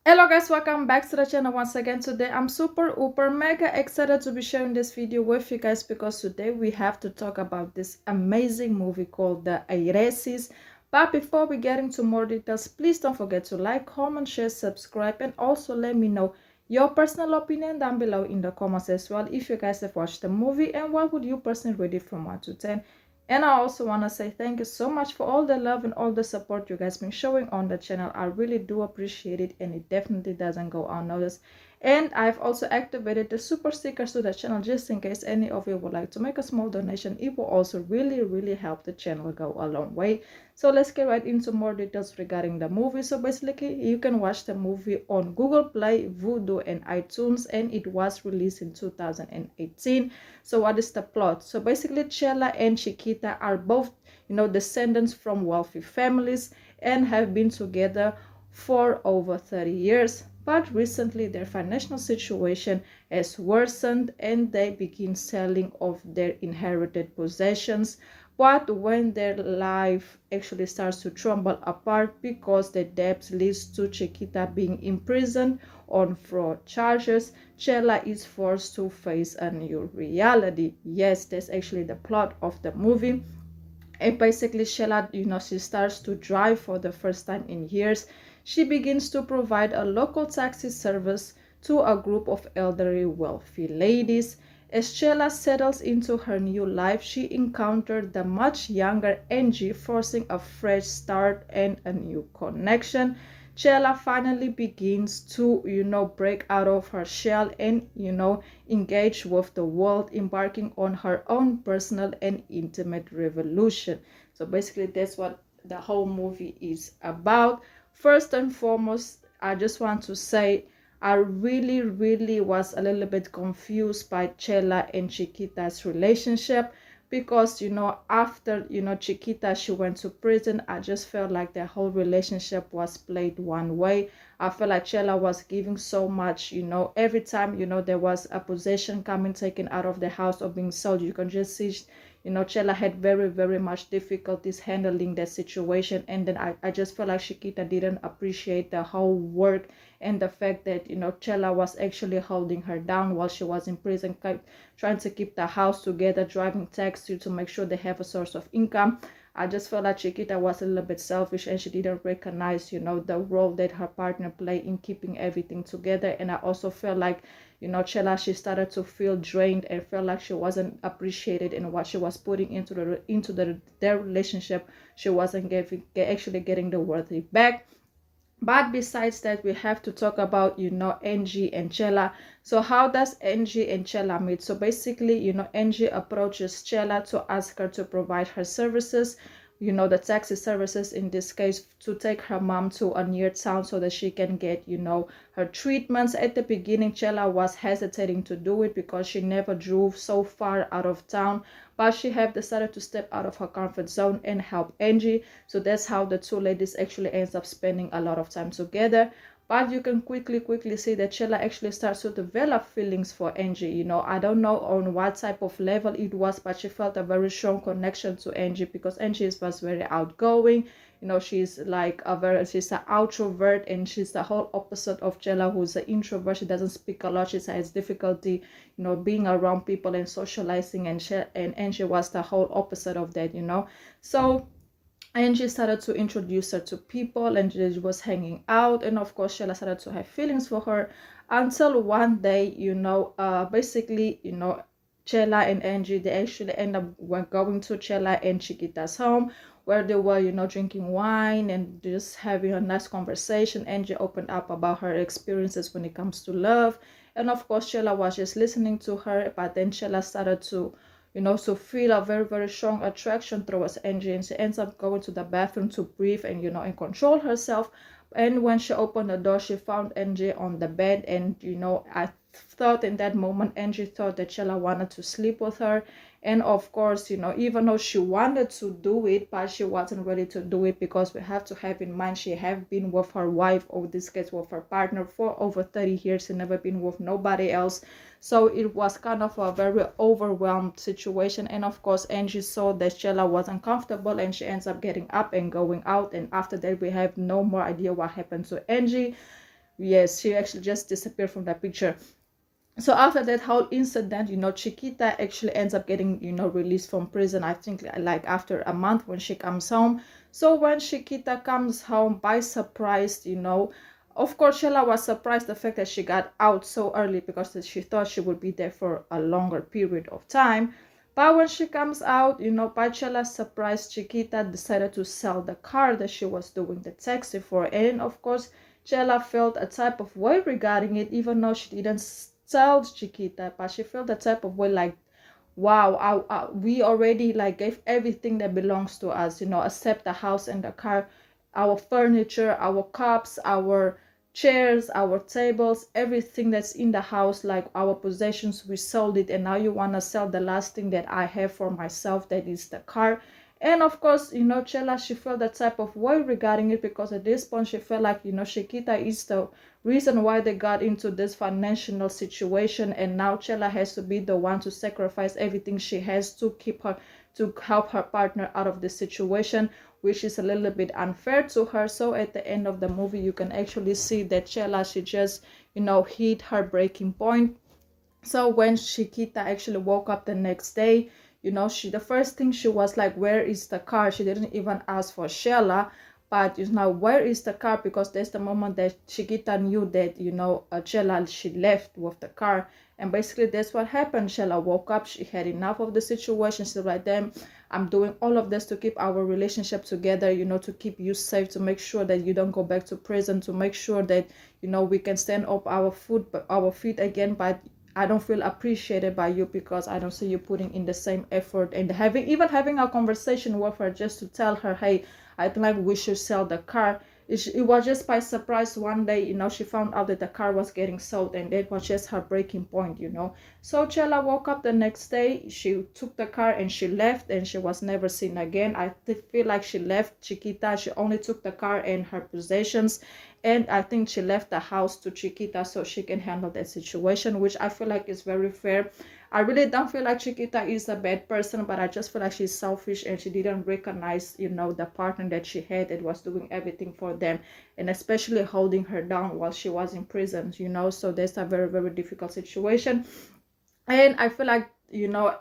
Hello guys, welcome back to the channel once again. Today I'm super mega excited to be sharing this video with you guys because today we have to talk about this amazing movie called The Irasis. But before we get into more details, please don't forget to like, comment, share, subscribe, and also let me know your personal opinion down below in the comments as well if you guys have watched the movie and what would you personally rate it from 1 to 10. And I also want to say thank you so much for all the love and all the support you guys been showing on the channel. I really do appreciate it, and it definitely doesn't go unnoticed. And I've also activated the super stickers to the channel just in case any of you would like to make a small donation. It will also really help the channel go a long way. So let's get right into more details regarding the movie. So basically you can watch the movie on Google Play, Vudu, and iTunes, and it was released in 2018. So what is the plot? So basically Chela and Chiquita are both, descendants from wealthy families and have been together for over 30 years. But recently their financial situation has worsened and they begin selling off their inherited possessions. But when their life actually starts to crumble apart because the debt leads to Chiquita being imprisoned on fraud charges, Chela is forced to face a new reality. Yes, that's actually the plot of the movie. And basically Chela, she starts to drive for the first time in years. She begins to provide a local taxi service to a group of elderly wealthy ladies. As Chela settles into her new life, she encountered the much younger Angie, forcing a fresh start and a new connection. Chela finally begins to, break out of her shell and, engage with the world, embarking on her own personal and intimate revolution. So basically, that's what the whole movie is about. First and foremost, I just want to say I really was a little bit confused by Chela and Chiquita's relationship because after Chiquita she went to prison. I just felt like the whole relationship was played one way. I felt like Chela was giving so much, every time there was a possession coming taken out of the house or being sold, you can just see Chela had very much difficulties handling that situation. And then I just felt like Chiquita didn't appreciate the whole work and the fact that Chela was actually holding her down while she was in prison, trying to keep the house together, driving taxi to make sure they have a source of income. I just felt like Chiquita was a little bit selfish and she didn't recognize, the role that her partner played in keeping everything together. And I also felt like, Chela, she started to feel drained and felt like she wasn't appreciated in what she was putting into their relationship. She wasn't actually getting the worthy back. But besides that, we have to talk about, Angie and Chela. So how does Angie and Chela meet? So basically, Angie approaches Chela to ask her to provide her services, the taxi services in this case, to take her mom to a near town so that she can get, her treatments. At the beginning, Chela was hesitating to do it because she never drove so far out of town, but she have decided to step out of her comfort zone and help Angie. So that's how the two ladies actually ends up spending a lot of time together. But you can quickly see that Chela actually starts to develop feelings for Angie. I don't know on what type of level it was, but she felt a very strong connection to Angie because Angie was very outgoing. She's like she's an outrovert, and she's the whole opposite of Chela, who's an introvert. She doesn't speak a lot. She has difficulty, being around people and socializing, and Angie was the whole opposite of that. So Angie started to introduce her to people, and she was hanging out, and of course Chela started to have feelings for her until one day, basically, Chela and Angie, they actually end up going to Chela and Chiquita's home, where they were, drinking wine and just having a nice conversation. Angie opened up about her experiences when it comes to love, and of course Chela was just listening to her. But then Chela started to, so feel a very strong attraction towards Angie, and she ends up going to the bathroom to breathe and, and control herself. And when she opened the door, she found Angie on the bed, and, I thought in that moment, Angie thought that Chela wanted to sleep with her. And of course, even though she wanted to do it, but she wasn't ready to do it, because we have to have in mind she have been with her wife, or this case with her partner, for over 30 years and never been with nobody else. So it was kind of a very overwhelmed situation. And of course Angie saw that Chela wasn't comfortable, and she ends up getting up and going out. And after that, we have no more idea what happened to Angie. Yes, she actually just disappeared from the picture. So after that whole incident, Chiquita actually ends up getting, released from prison, I think like after a month when she comes home. So when Chiquita comes home by surprise, of course Chela was surprised the fact that she got out so early, because she thought she would be there for a longer period of time. But when she comes out, by Chela's surprise, Chiquita decided to sell the car that she was doing the taxi for. And of course Chela felt a type of way regarding it, even though she didn't tell Chiquita, but she felt a type of way like, wow, we already like gave everything that belongs to us, except the house and the car, our furniture, our cups, our chairs, our tables, everything that's in the house, like our possessions, we sold it, and now you want to sell the last thing that I have for myself, that is the car. And of course, Chela, she felt that type of way regarding it, because at this point she felt like, Chiquita is the reason why they got into this financial situation, and now Chela has to be the one to sacrifice everything she has to help her partner out of this situation, which is a little bit unfair to her. So at the end of the movie, you can actually see that Chela, she just hit her breaking point. So when Chiquita actually woke up the next day, the first thing she was like, where is the car? She didn't even ask for Chela, but where is the car? Because that's the moment that Chiquita knew that Chela, she left with the car. And basically that's what happened. Chela woke up, she had enough of the situation. She's like, damn, I'm doing all of this to keep our relationship together, to keep you safe, to make sure that you don't go back to prison, to make sure that we can stand up our feet again. But I don't feel appreciated by you, because I don't see you putting in the same effort, and having a conversation with her just to tell her, hey, I think like we should sell the car. It was just by surprise one day, she found out that the car was getting sold, and that was just her breaking point. So Chela woke up the next day, she took the car and she left, and she was never seen again. I feel like she left Chiquita, she only took the car and her possessions, and I think she left the house to Chiquita so she can handle that situation, which I feel like is very fair. I really don't feel like Chiquita is a bad person, but I just feel like she's selfish, and she didn't recognize, the partner that she had that was doing everything for them, and especially holding her down while she was in prison, so that's a very, very difficult situation. And I feel like,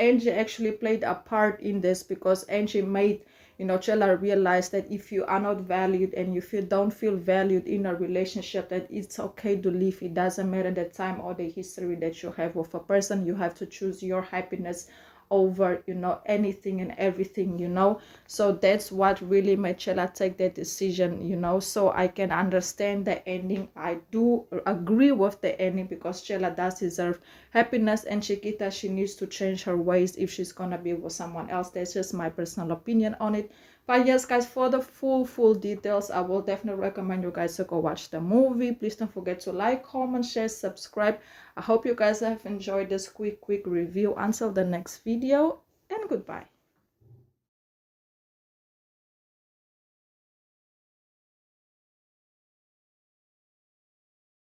Angie actually played a part in this, because Angie made, Chela realize that if you are not valued, and if you don't feel valued in a relationship, that it's okay to leave. It doesn't matter the time or the history that you have with a person. You have to choose your happiness over, anything and everything, so that's what really made Chela take that decision, so I can understand the ending. I do agree with the ending, because Chela does deserve happiness, and Chiquita, she needs to change her ways if she's gonna be with someone else. That's just my personal opinion on it. But yes, guys, for the full details, I will definitely recommend you guys to go watch the movie. Please don't forget to like, comment, share, subscribe. I hope you guys have enjoyed this quick review. Until the next video, and goodbye.